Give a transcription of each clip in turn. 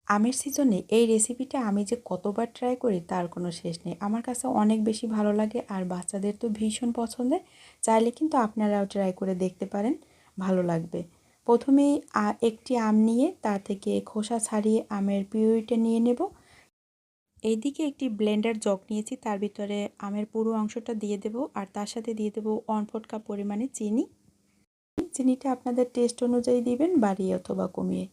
আমের সিজনে এই রেসিপিটা আমি যে কতবার ট্রাই করি তার কোনো শেষ নেই। আমার কাছে অনেক বেশি ভালো লাগে আর বাচ্চাদের তো ভীষণ পছন্দের। চাইলে কিন্তু আপনারাও ট্রাই করে দেখতে পারেন, ভালো লাগবে। প্রথমেই একটি আম নিয়ে তা থেকে খোসা ছাড়িয়ে আমের পিউরিটা নিয়ে নেব। এইদিকে একটি ব্লেন্ডার জগ নিয়েছি, তার ভিতরে আমের পুরো অংশটা দিয়ে দেব আর তার সাথে দিয়ে দেব 1/4 কাপ পরিমাণে চিনি। চিনিটা আপনাদের টেস্ট অনুযায়ী দিবেন, বাড়িয়ে অথবা কমিয়ে।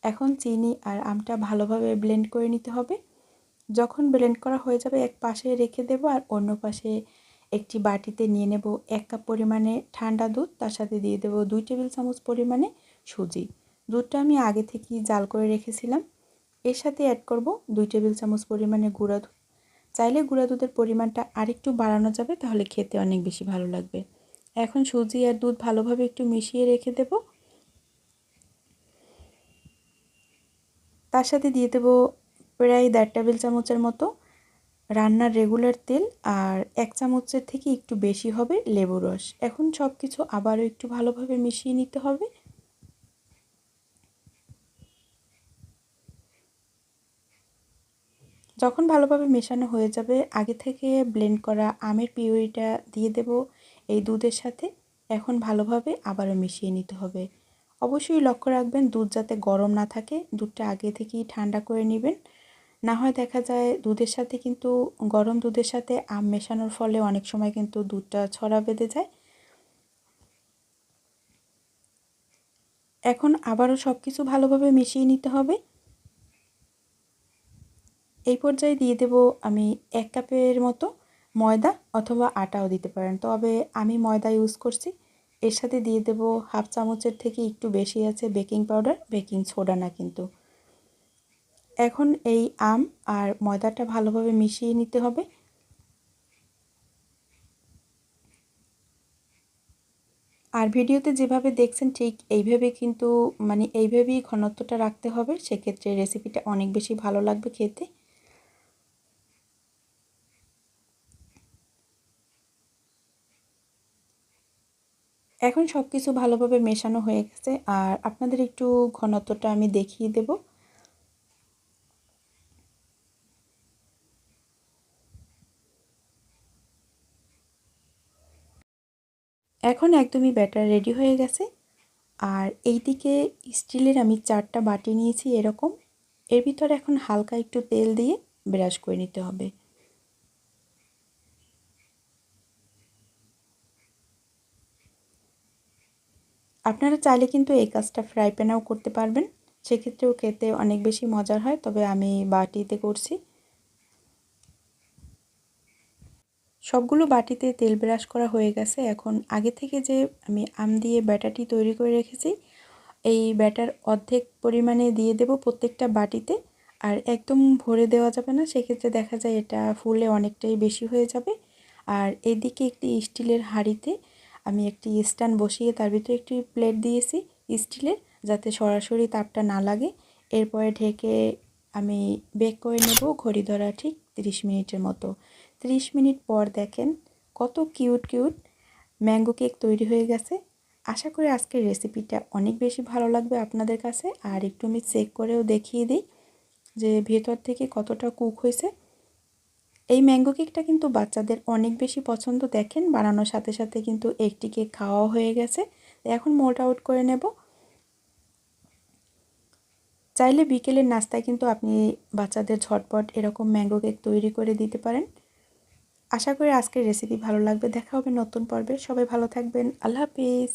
এখন চিনি আর আমটা ভালোভাবে ব্লেন্ড করে নিতে হবে। যখন ব্লেন্ড করা হয়ে যাবে এক পাশে রেখে দেব আর অন্য পাশে একটি বাটিতে নিয়ে নেব 1 কাপ পরিমাণে ঠান্ডা দুধ, তার সাথে দিয়ে দেব 2 টেবিল চামচ পরিমাণে সুজি। দুধটা আমি আগে থেকেই জাল করে রেখেছিলাম। এর সাথে অ্যাড করব 2 টেবিল চামচ পরিমাণে গুঁড়া দুধ। চাইলে গুঁড়া দুধের পরিমাণটা আরেকটু বাড়ানো যাবে, তাহলে খেতে অনেক বেশি ভালো লাগবে। এখন সুজি আর দুধ ভালোভাবে একটু মিশিয়ে রেখে দেব। তার সাথে দিয়ে দেব প্রায় 1.5 টেবিল চামচের মতো রান্নার রেগুলার তেল আর 1 চামচের থেকে একটু বেশি হবে লেবুর রস। এখন সব কিছু আবারও একটু ভালোভাবে মিশিয়ে নিতে হবে। যখন ভালোভাবে মেশানো হয়ে যাবে, আগে থেকে ব্লেন্ড করা আমের পিউরিটা দিয়ে দেব এই দুধের সাথে। এখন ভালোভাবে আবারও মিশিয়ে নিতে হবে। অবশ্যই লক্ষ্য রাখবেন দুধ যাতে গরম না থাকে, দুধটা আগে থেকেই ঠান্ডা করে নেবেন। না হয় দেখা যায় দুধের সাথে কিন্তু গরম দুধের সাথে আম মেশানোর ফলে অনেক সময় কিন্তু দুধটা ছড়া বেঁধে যায়। এখন আবারও সব কিছু ভালোভাবে মিশিয়ে নিতে হবে। এই পর্যায়ে দিয়ে দেব আমি 1 কাপের মতো ময়দা অথবা আটাও দিতে পারেন, তবে আমি ময়দা ইউজ করছি। এর সাথে দিয়ে দেব 1/2 চামচের থেকে একটু বেশি আছে বেকিং পাউডার, বেকিং সোডা না কিন্তু। এখন এই আম আর ময়দাটা ভালোভাবে মিশিয়ে নিতে হবে। আর ভিডিওতে যেভাবে দেখছেন ঠিক এইভাবে কিন্তু এইভাবেই ঘনত্বটা রাখতে হবে, সেক্ষেত্রে রেসিপিটা অনেক বেশি ভালো লাগবে খেতে। এখন সব কিছু ভালোভাবে মেশানো হয়ে গেছে আর আপনাদের একটু ঘনত্বটা আমি দেখিয়ে দেব। এখন একদমই ব্যাটার রেডি হয়ে গেছে। আর এইদিকে স্টিলের আমি 4টা বাটি নিয়েছি এরকম। এর ভিতরে এখন হালকা একটু তেল দিয়ে ব্রাশ করে নিতে হবে। আপনারা চাইলে কিন্তু এই কাজটা ফ্রাই প্যানেও করতে পারবেন, সেক্ষেত্রেও খেতে অনেক বেশি মজার হয়, তবে আমি বাটিতে করছি। সবগুলো বাটিতে তেল ব্রাশ করা হয়ে গেছে। এখন আগে থেকে যে আমি আম দিয়ে ব্যাটারটি তৈরি করে রেখেছি, এই ব্যাটার অর্ধেক পরিমাণে দিয়ে দেব প্রত্যেকটা বাটিতে। আর একদম ভরে দেওয়া যাবে না, সেক্ষেত্রে দেখা যায় এটা ফুলে অনেকটাই বেশি হয়ে যাবে। আর এদিকে একটি স্টিলের হাঁড়িতে আমি একটি স্ট্যান্ড বসিয়ে তার ভিতরে একটি প্লেট দিয়েছি স্টিলের, যাতে সরাসরি তাপটা না লাগে। এরপরে ঢেকে আমি বেক করে নেব ঘড়ি ধরা ঠিক 30 মিনিটের মতো। 30 মিনিট পর দেখেন কত কিউট কিউট ম্যাঙ্গো কেক তৈরি হয়ে গেছে। আশা করি আজকের রেসিপিটা অনেক বেশি ভালো লাগবে আপনাদের কাছে। আর একটু আমি চেক করেও দেখিয়ে দিই যে ভেতর থেকে কতটা কুক হয়েছে। এই ম্যাঙ্গো কেকটা কিন্তু বাচ্চাদের অনেক বেশি পছন্দ। দেখেন বানানোর সাথে সাথে কিন্তু একটি কেক খাওয়াও হয়ে গেছে। এখন মোল্ড আউট করে নেব। চাইলে বিকেলের নাস্তায় কিন্তু আপনি বাচ্চাদের ঝটপট এরকম ম্যাঙ্গো কেক তৈরি করে দিতে পারেন। আশা করি আজকের রেসিপি ভালো লাগবে। দেখা হবে নতুন পর্বে। সবাই ভালো থাকবেন। আল্লাহ হাফিজ।